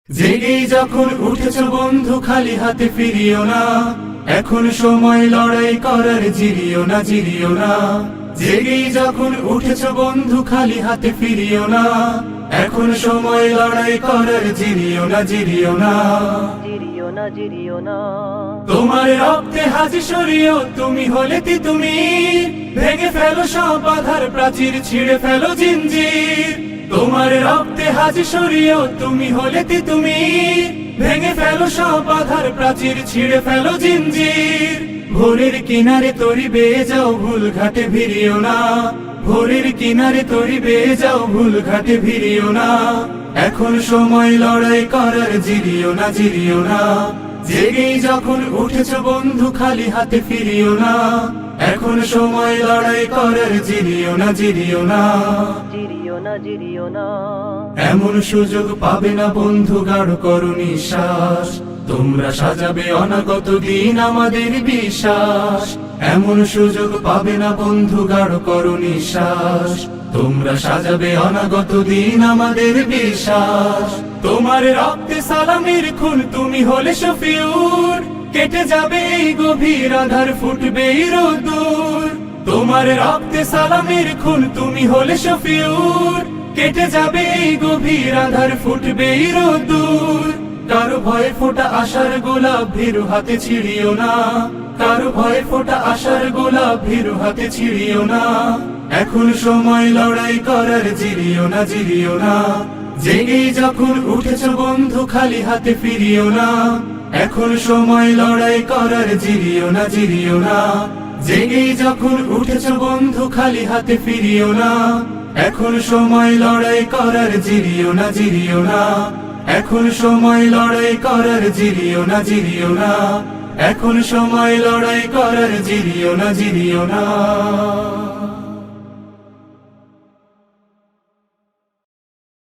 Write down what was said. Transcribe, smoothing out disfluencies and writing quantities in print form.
জেগেই যখন উঠেছ বন্ধু খালি হাতে ফিরিও না, এখন সময় লড়াই করার, জিরিও না জিরিও না। জেগেই যখন উঠেছ বন্ধু খালি হাতে ফিরিও না, এখন সময় লড়াই করার, জিরিও না জিরিও না। জিরিও না জিরিও না। তোমার রক্তে হাজি সরিও, তুমি হলে তুমি ভেঙে ফেলো সব বাধার প্রাচীর, ছিঁড়ে ফেলো জিঞ্জির। তোমার রক্তে হাজি সরিও, তুমি হলে তুমি ভেঙে ফেলো সব বাধার প্রাচীর, ছিঁড়ে ফেলো জিঞ্জির। ভোরের কিনারে তরি বেয়ে যাও, ভুল ঘাটে ভিড়িও না। ভোরের কিনারে তরি বেয়ে যাও, ভুল ঘাটে ভিড়িও না। এখন সময় লড়াই করার, জিরিও না জিরিও না। জেগেই যখন উঠেছ বন্ধু খালি হাতে ফিরিও না, এখন সময় লড়াই করার, জিরিও না জিরিও না। জিরিও না জিরিও না। এমন সুযোগ পাবে না বন্ধু, গাঢ় করো নিঃশ্বাস। তোমরা সাজাবে অনাগত দিন আমাদের বিশ্বাস। এমন সুযোগ পাবে না বন্ধু, গাঢ় করো নিঃশ্বাস। তোমরা সাজাবে অনাগত দিন আমাদের বিশ্বাস। তোমার রক্তে সালামের খুন, তুমি হলে শফিউর। কেটে যাবে এই গভীর আধার, ফুটবে এই রোদ্দুর। তোমার রক্তে সালামের খুন, তুমি হলে শফিউর। কেটে যাবে এই গভীর আধার, ফুটবে এই রোদ্দুর। কারো ভয়ে ফোটা আশার গোলাপ, ভীরু হাতে ছিড়িও না। কারো ভয়ে ফোটা আশার গোলাপ, ভীরু হাতে ছিড়িও না। এখন সময় লড়াই করার, জিরিও না জিরিও না। জেগেই যখন উঠেছ বন্ধু খালি হাতে ফিরিও না, এখন সময় লড়াই করার, জিরিও না জিরিও না। জেগেই যখন উঠেছ বন্ধু খালি হাতে ফিরিও না, এখন সময় লড়াই করার, জিরিও না জিরিও না। এখন সময় লড়াই করার, জিরিও না জিরিও না। এখন সময় লড়াই করার, জিরিও না জিরিও না।